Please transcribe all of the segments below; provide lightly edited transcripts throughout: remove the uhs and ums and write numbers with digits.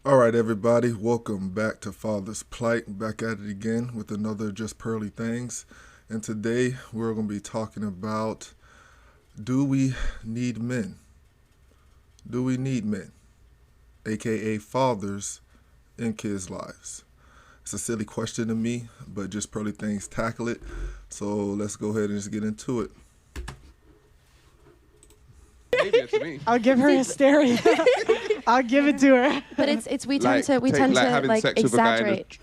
All right, everybody, welcome back to Father's Plight. Back at it again with another Just Pearly Things. And today we're going to be talking about, do we need men? Do we need men? AKA fathers in kids' lives. It's a silly question to me, but Just Pearly Things tackle it. So let's go ahead and just get into it. I'll give her hysteria. I'll give it to her. But we tend to having sex with a guy exaggerate.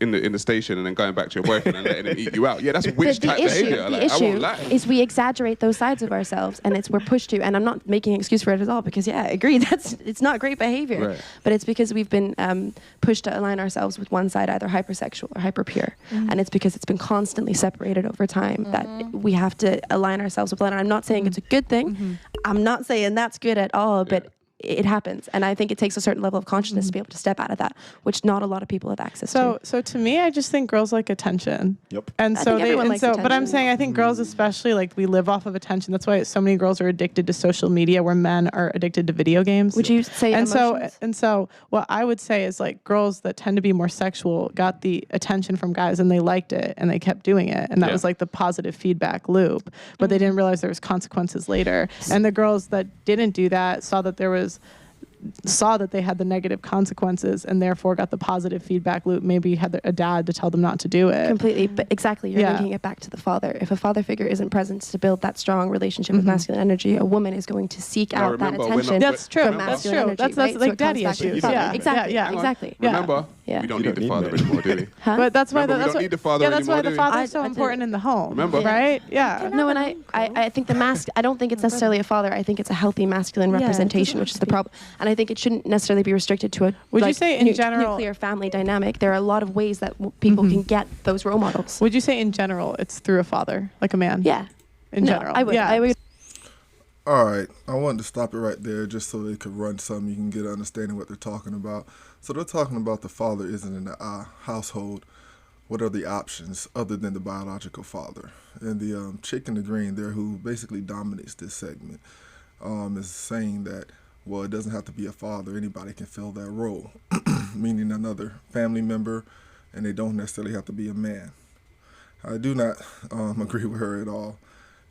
in the station and then going back to your boyfriend and letting him eat you out. Yeah, that's witch The type issue, behavior. the Like, I issue won't lie. is we exaggerate those sides of ourselves, and we're pushed to. And I'm not making an excuse for it at all, because I agree it's not great behavior. Right. But it's because we've been pushed to align ourselves with one side, either hypersexual or hyperpure, and it's because it's been constantly separated over time that we have to align ourselves with one. And I'm not saying it's a good thing. I'm not saying that's good at all, but it happens, and I think it takes a certain level of consciousness to be able to step out of that, which not a lot of people have access to. So to me, I just think girls like attention. Yep. And I so think everyone likes but I'm attention. saying I think girls especially, like, we live off of attention. That's why so many girls are addicted to social media, where men are addicted to video games. Would you say emotions? So what I would say is, like, girls that tend to be more sexual got the attention from guys and they liked it and they kept doing it, and that was like the positive feedback loop. But they didn't realize there was consequences later. And the girls that didn't do that saw that they had the negative consequences and therefore got the positive feedback loop. Maybe had a dad to tell them not to do it. Completely, but exactly, you're linking it back to the father. If a father figure isn't present to build that strong relationship with masculine energy, a woman is going to seek out that remember, we're not- attention That's true. from That's masculine true. energy. That's right? like So it comes daddy back to the issues. father. Yeah. Exactly, Yeah. exactly. Remember, Yeah. we don't You need the don't father need men. anymore, do we? Huh? But that's why Remember, we don't need the father that's why anymore, the do we? father is so I important in the home. Remember? Right? Yeah. No, and I think I don't think it's necessarily a father. I think it's a healthy masculine representation, which is the problem. And I think it shouldn't necessarily be restricted to a Would you say in general- nuclear family dynamic. There are a lot of ways that people can get those role models. Would you say in general it's through a father, like a man? Yeah. In No, general. I would. Yeah. I would. All right, I wanted to stop it right there just so they could run some. You can get an understanding what they're talking about. So they're talking about the father isn't in the household. What are the options other than the biological father? And the chick in the green there, who basically dominates this segment, is saying that, well, it doesn't have to be a father. Anybody can fill that role, meaning another family member, and they don't necessarily have to be a man. I do not agree with her at all.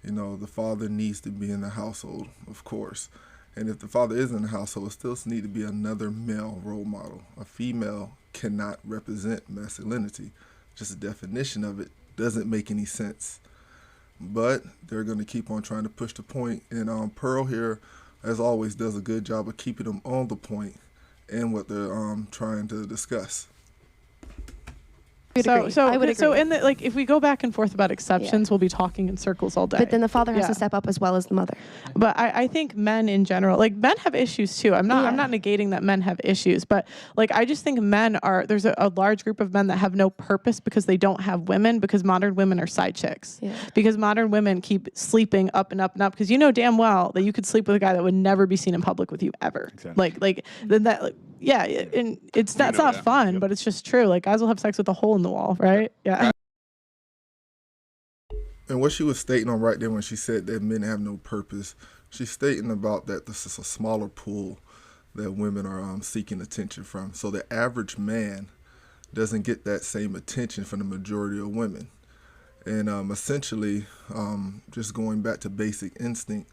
You know, the father needs to be in the household, of course. And if the father is in the household, it still needs to be another male role model. A female cannot represent masculinity. Just the definition of it doesn't make any sense. But they're going to keep on trying to push the point. And Pearl here, as always, does a good job of keeping them on the point and what they're trying to discuss. I would So agree. in the, like, if we go back and forth about exceptions, we'll be talking in circles all day. But then the father has Yeah. to step up as well as the mother. But I think men in general, like, men have issues too. I'm not negating that men have issues, but, like, I just think there's a large group of men that have no purpose because they don't have women, because modern women are side chicks. Yeah. Because modern women keep sleeping up and up and up, because you know damn well that you could sleep with a guy that would never be seen in public with you ever. Exactly. Like then that, like, yeah, and it's not that. fun, but it's just true. Like, guys will have sex with a hole in the wall, right? Yeah. And what she was stating on right there when she said that men have no purpose, she's stating about that this is a smaller pool that women are seeking attention from. So the average man doesn't get that same attention from the majority of women. And essentially, just going back to basic instinct,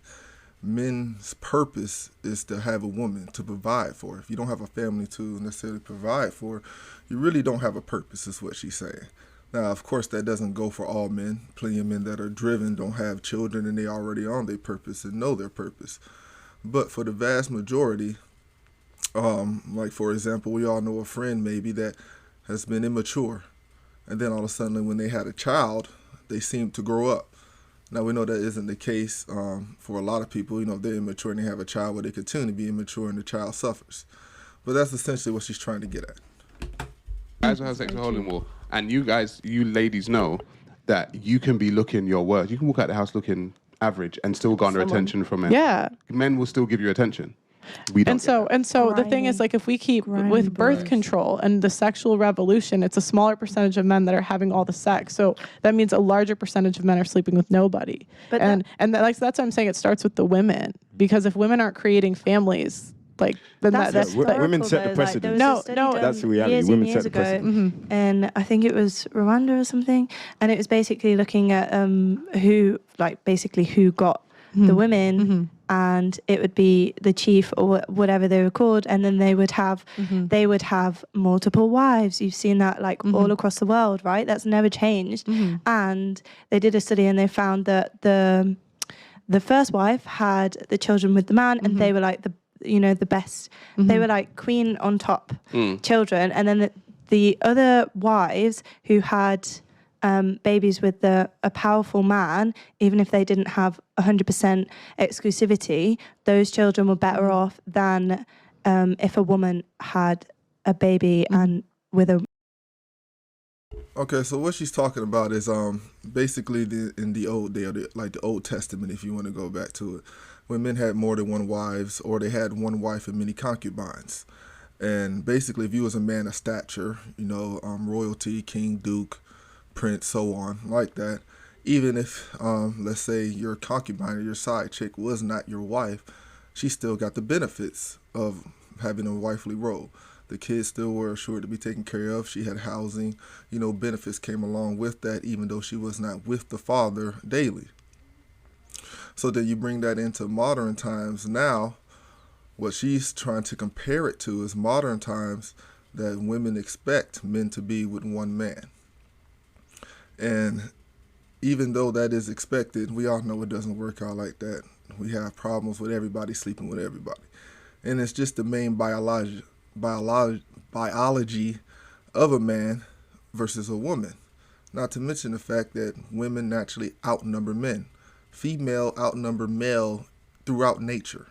men's purpose is to have a woman to provide for. If you don't have a family to necessarily provide for, you really don't have a purpose, is what she's saying. Now, of course, that doesn't go for all men. Plenty of men that are driven don't have children and they already on their purpose and know their purpose. But for the vast majority, like, for example, we all know a friend maybe that has been immature. And then all of a sudden, when they had a child, they seem to grow up. Now, we know that isn't the case for a lot of people. You know, if they're immature and they have a child, where they continue to be immature and the child suffers. But that's essentially what she's trying to get at. Guys will have sex with a hole in the wall. And you ladies know that you can be looking your worst. You can walk out the house looking average and still garner attention from men. Yeah. Men will still give you attention. We don't. And so the thing is, like, if we keep with birth control and the sexual revolution, it's a smaller percentage of men that are having all the sex. So that means a larger percentage of men are sleeping with nobody. But that's what I'm saying. It starts with the women, because if women aren't creating families, like then That's that women set the historical, though. precedent. There was No, a study no, done that's the reality. Years Women and years set the ago, precedent. and I think it was Rwanda or something, and it was basically looking at who got the women, and it would be the chief or whatever they were called, and then they would have multiple wives. You've seen that like all across the world, right? That's never changed. And they did a study and they found that the first wife had the children with the man, and they were like the best. They were like queen on top children, and then the other wives who had babies with a powerful man, even if they didn't have 100% exclusivity, those children were better off than if a woman had a baby and with a. Okay, so what she's talking about is basically in the old day, like the Old Testament, if you want to go back to it, when men had more than one wives, or they had one wife and many concubines. And basically, if you was a man of stature, royalty, king, duke, prince, so on, like that, even if, let's say, your concubine or your side chick was not your wife, she still got the benefits of having a wifely role. The kids still were assured to be taken care of. She had housing, benefits came along with that, even though she was not with the father daily. So then you bring that into modern times now. What she's trying to compare it to is modern times that women expect men to be with one man. And even though that is expected, we all know it doesn't work out like that. We have problems with everybody sleeping with everybody. And it's just the main biology of a man versus a woman. Not to mention the fact that women naturally outnumber men. Female outnumber male throughout nature.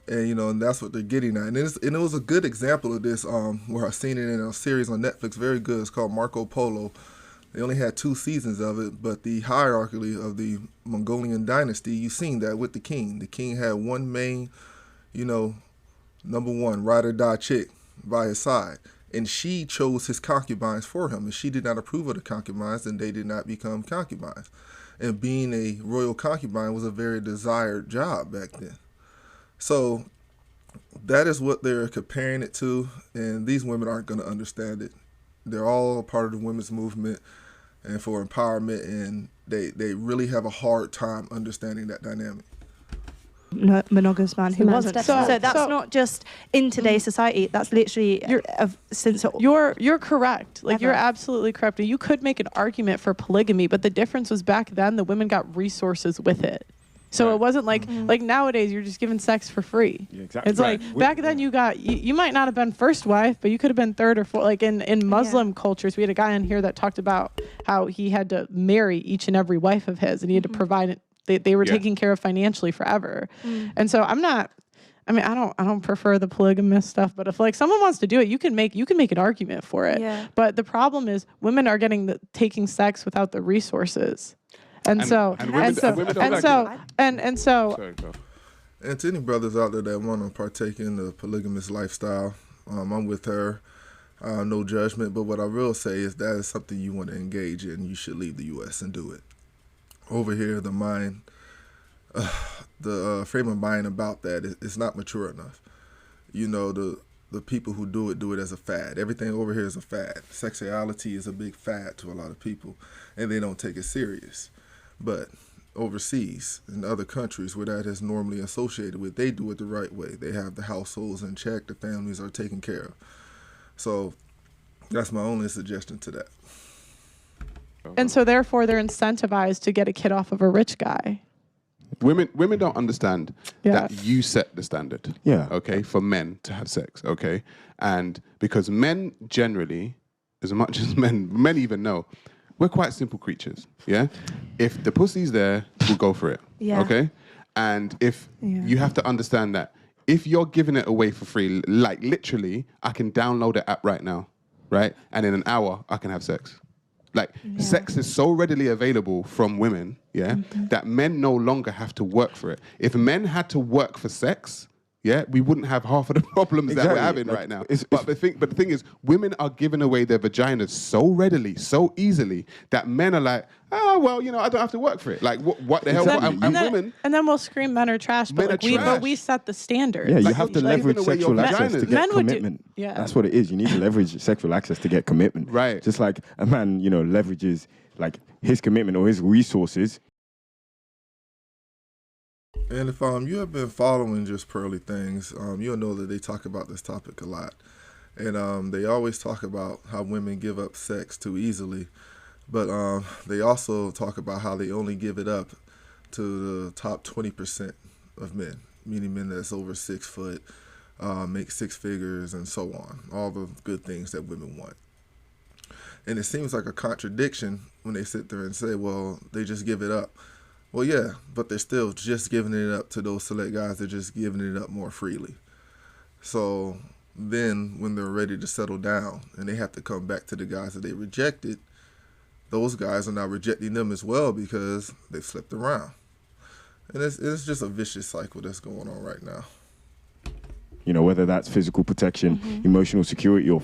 And, and that's what they're getting at. And it was a good example of this where I seen it in a series on Netflix, very good. It's called Marco Polo. They only had 2 seasons of it, but the hierarchy of the Mongolian dynasty, you've seen that with the king. The king had one main, number one, ride or die chick by his side. And she chose his concubines for him. And she did not approve of the concubines, and they did not become concubines. And being a royal concubine was a very desired job back then. So that is what they're comparing it to, and these women aren't going to understand it. They're all a part of the women's movement and for empowerment, and they really have a hard time understanding that dynamic. Monogamous man who wasn't. So that's not just in today's society. That's literally you're correct. Like you're absolutely correct. You could make an argument for polygamy, but the difference was back then the women got resources with it. So it wasn't like nowadays you're just giving sex for free. Yeah, exactly. It's like back then you might not have been first wife, but you could have been third or fourth. Like in Muslim cultures, we had a guy in here that talked about how he had to marry each and every wife of his, and he had to provide it. They were taken care of financially forever. And so I don't prefer the polygamous stuff, but if like someone wants to do it, you can make an argument for it. Yeah. But the problem is women are taking sex without the resources. And so And to any brothers out there that want to partake in the polygamous lifestyle, I'm with her. No judgment, but what I will say is that is something you want to engage in. You should leave the U.S. and do it. Over here, the frame of mind about that is not mature enough. The people who do it as a fad. Everything over here is a fad. Sexuality is a big fad to a lot of people, and they don't take it serious. But overseas, in other countries where that is normally associated with, they do it the right way. They have the households in check, the families are taken care of. So that's my only suggestion to that. And so therefore they're incentivized to get a kid off of a rich guy. Women don't understand that you set the standard. Yeah. Okay, for men to have sex. Okay, and because men generally, as much as men even know, we're quite simple creatures. Yeah. If the pussy's there, we'll go for it. Yeah. Okay. And if you have to understand that if you're giving it away for free, like literally, I can download the app right now, right? And in an hour, I can have sex. Like sex is so readily available from women, that men no longer have to work for it. If men had to work for sex, yeah, we wouldn't have half of the problems that we're Exactly. having Like, right now. it's- But the thing is, women are giving away their vaginas so readily, so easily, that men are like, oh, well, you know, I don't have to work for it. Like, what the hell? Exactly. And women, and then we'll scream men are trash, but Men like are we trash. set the standard. Yeah, you Like, have to you're leverage giving away your sexual access to vaginas. get Men would do- commitment. yeah. That's what it is. You need to leverage sexual access to get commitment. Right. Just like a man, you know, leverages like his commitment or his resources. And if you have been following Just Pearly Things, you'll know that they talk about this topic a lot. And they always talk about how women give up sex too easily. But they also talk about how they only give it up to the top 20% of men, meaning men that's over 6 foot, make 6 figures, and so on. All the good things that women want. And it seems like a contradiction when they sit there and say, well, they just give it up. Well, yeah, but they're still just giving it up to those select guys. They're just giving it up more freely. So then when they're ready to settle down and they have to come back to the guys that they rejected, those guys are now rejecting them as well because they've slept around. And it's just a vicious cycle that's going on right now. You know, whether that's physical protection, emotional security, or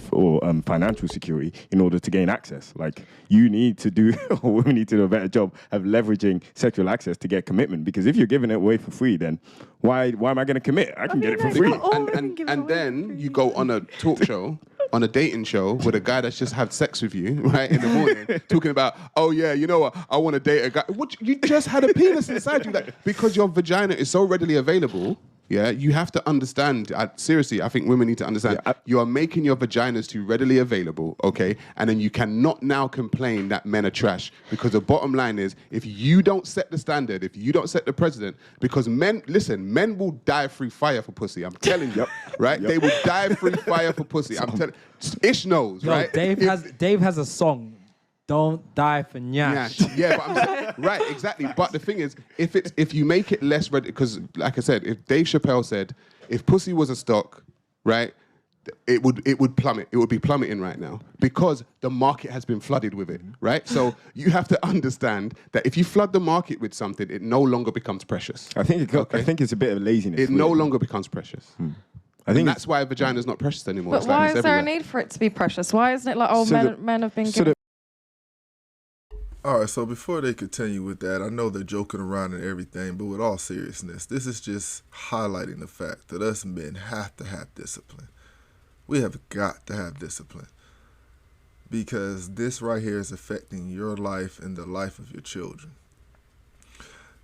financial security, in order to gain access. Like, you need to do, or women need to do a better job of leveraging sexual access to get commitment. Because if you're giving it away for free, then why am I going to commit? I can get it for like, free. not all women give it and away then for you free. go on a talk show, on a dating show with a guy that's just had sex with you, right, in the morning, talking about, oh yeah, you know what, I want to date a guy. What, you just had a penis inside you. Like, because your vagina is so readily available, yeah, you have to understand, seriously, I think women need to understand, you are making your vaginas too readily available, okay? And then you cannot now complain that men are trash, because the bottom line is, if you don't set the standard, if you don't set the precedent, because men will die through fire for pussy, I'm telling you, right? They will die through fire for pussy, I'm telling Ish knows, No, right? Dave has a song, Don't Die for Nyash. Yeah, but I'm saying, right, exactly. But the thing is, if you make it less ready, because like I said, if Dave Chappelle said, if pussy was a stock, right, it would plummet. It would be plummeting right now because the market has been flooded with it, right? So you have to understand that if you flood the market with something, it no longer becomes precious. I think it's a bit of laziness. It no longer becomes precious. I think And that's why vagina is not precious anymore. But It's like why it's is there a everywhere. need for it to be precious? Why isn't it like, oh, So men have been so given... All right, so before they continue with that, I know they're joking around and everything, but with all seriousness, this is just highlighting the fact that us men have to have discipline. We have got to have discipline because this right here is affecting your life and the life of your children.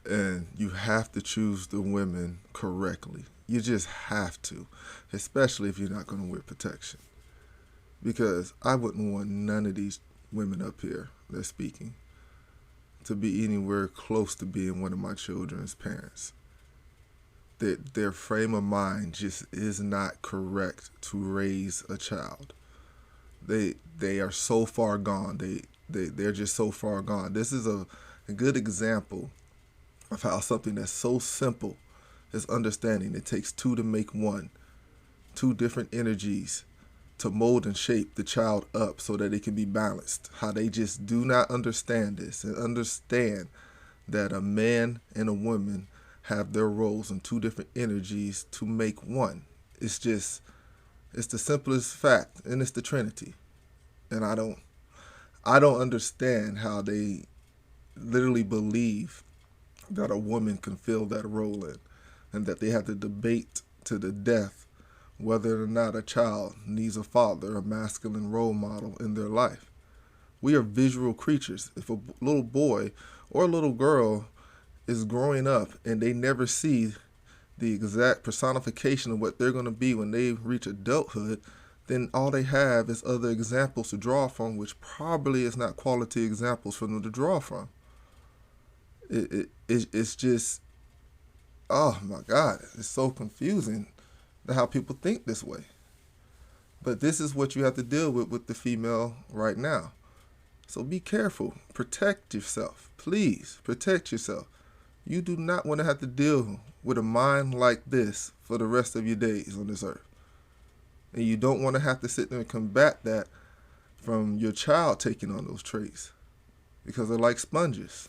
And you have to choose the women correctly. You just have to, especially if you're not going to wear protection. Because I wouldn't want none of these women up here that's speaking to be anywhere close to being one of my children's parents. Their frame of mind just is not correct to raise a child. They are so far gone. They're just so far gone. This is a good example of how something that's so simple as understanding it takes two to make one, two different energies to mold and shape the child up so that it can be balanced. How they just do not understand this and understand that a man and a woman have their roles and two different energies to make one. It's the simplest fact, and it's the Trinity. And I don't understand how they literally believe that a woman can fill that role in, and that they have to debate to the death whether or not a child needs a father, a masculine role model in their life. We are visual creatures. If a little boy or a little girl is growing up and they never see the exact personification of what they're going to be when they reach adulthood, then all they have is other examples to draw from, which probably is not quality examples for them to draw from. It's just, oh my God, it's so confusing how people think this way. But this is what you have to deal with the female right now. So be careful. Protect yourself. Please protect yourself. You do not want to have to deal with a mind like this for the rest of your days on this earth. And you don't want to have to sit there and combat that from your child taking on those traits, because they're like sponges.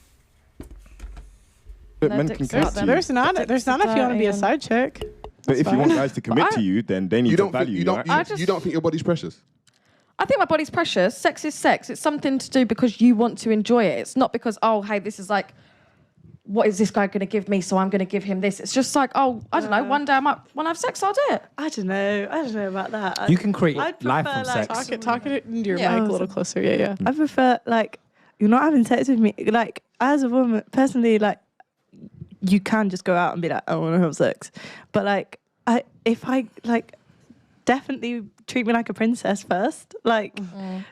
Men can There's cut you. There's not if you want to be a side chick. But if you want guys to commit I- to you, then they need You to don't think value you don't actions. you don't think your body's precious? I think my body's precious. Sex is sex. It's something to do because you want to enjoy it. It's not because, oh, hey, this is like, what is this guy going to give me? So I'm going to give him this. It's just like, oh, I don't know. One day I might want to have sex. I'll do it. I don't know about that. You can create I'd life prefer, from like, sex. Talk it into your Yeah. mic a little closer. Yeah. I prefer, like, you're not having sex with me. Like, as a woman, personally, like, you can just go out and be like, I want to have sex. But, like, if I, like, definitely treat me like a princess first. Like,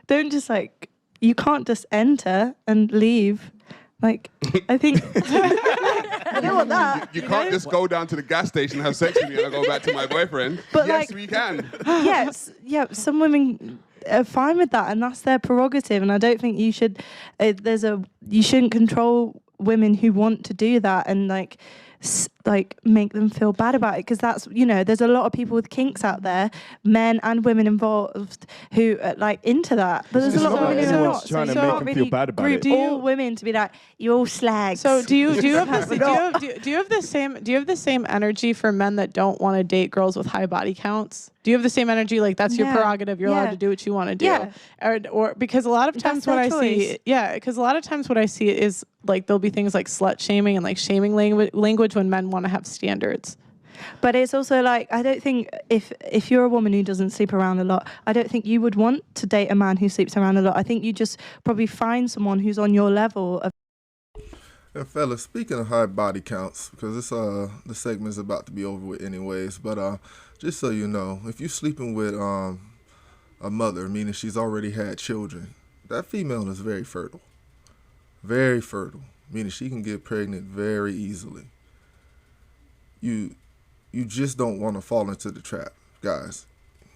don't just, like, you can't just enter and leave. Like, I think, I don't want that. You can't just go down to the gas station and have sex with me and I go back to my boyfriend. But, yes, like- we can. Yes, yeah, some women are fine with that, and that's their prerogative. And I don't think you should. You shouldn't control women who want to do that and like make them feel bad about it, because that's, you know, there's a lot of people with kinks out there, men and women involved, who are like into that. But there's It's a lot not of like women who are anyone's not. trying to you make can't them feel bad about it. group all women to be like, you all slags. So do you have the same energy for men that don't want to date girls with high body counts? Do you have the same energy, like that's your Yeah. prerogative, you're allowed Yeah. to do what you want to do? Yeah. Or because a lot of times That's what their I see, choice. because a lot of times what I see is like there'll be things like slut shaming and like shaming language when men want to have standards. But it's also like, I don't think if you're a woman who doesn't sleep around a lot, I don't think you would want to date a man who sleeps around a lot. I think you just probably find someone who's on your level of. And fellas, speaking of high body counts, because this the segment is about to be over with anyways, but just so you know, if you're sleeping with a mother, meaning she's already had children, that female is very fertile. Very fertile, meaning she can get pregnant very easily. You just don't want to fall into the trap, guys.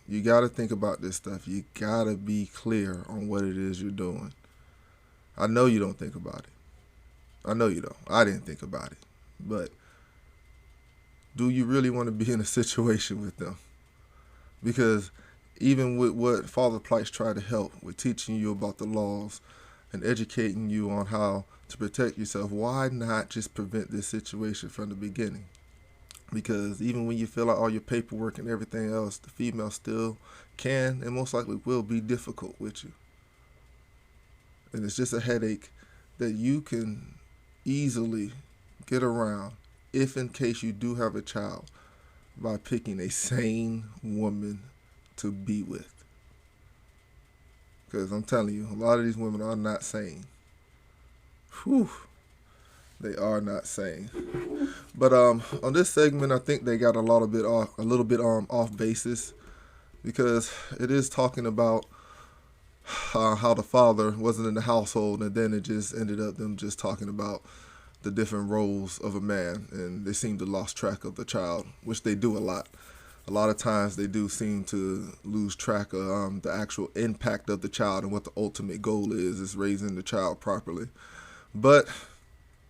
You got to think about this stuff. You got to be clear on what it is you're doing. I know you don't think about it. I know you don't. I didn't think about it. But do you really want to be in a situation with them? Because even with what Father Plights tried to help with teaching you about the laws and educating you on how to protect yourself, why not just prevent this situation from the beginning? Because even when you fill out all your paperwork and everything else, the female still can and most likely will be difficult with you. And it's just a headache that you can easily get around if in case you do have a child by picking a sane woman to be with. Because I'm telling you, a lot of these women are not sane. Whew. They are not sane. But on this segment, I think they got a little bit off basis, because it is talking about how the father wasn't in the household, and then it just ended up them just talking about the different roles of a man, and they seem to lost track of the child, which they do a lot. A lot of times they do seem to lose track of the actual impact of the child and what the ultimate goal is raising the child properly. But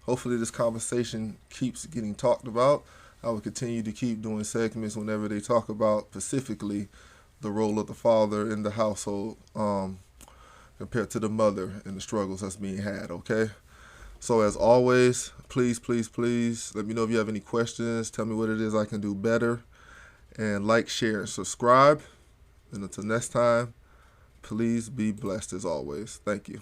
hopefully this conversation keeps getting talked about. I will continue to keep doing segments whenever they talk about specifically the role of the father in the household compared to the mother and the struggles that's being had, okay? So as always, please, please, please, let me know if you have any questions. Tell me what it is I can do better. And like, share, and subscribe. And until next time, please be blessed as always. Thank you.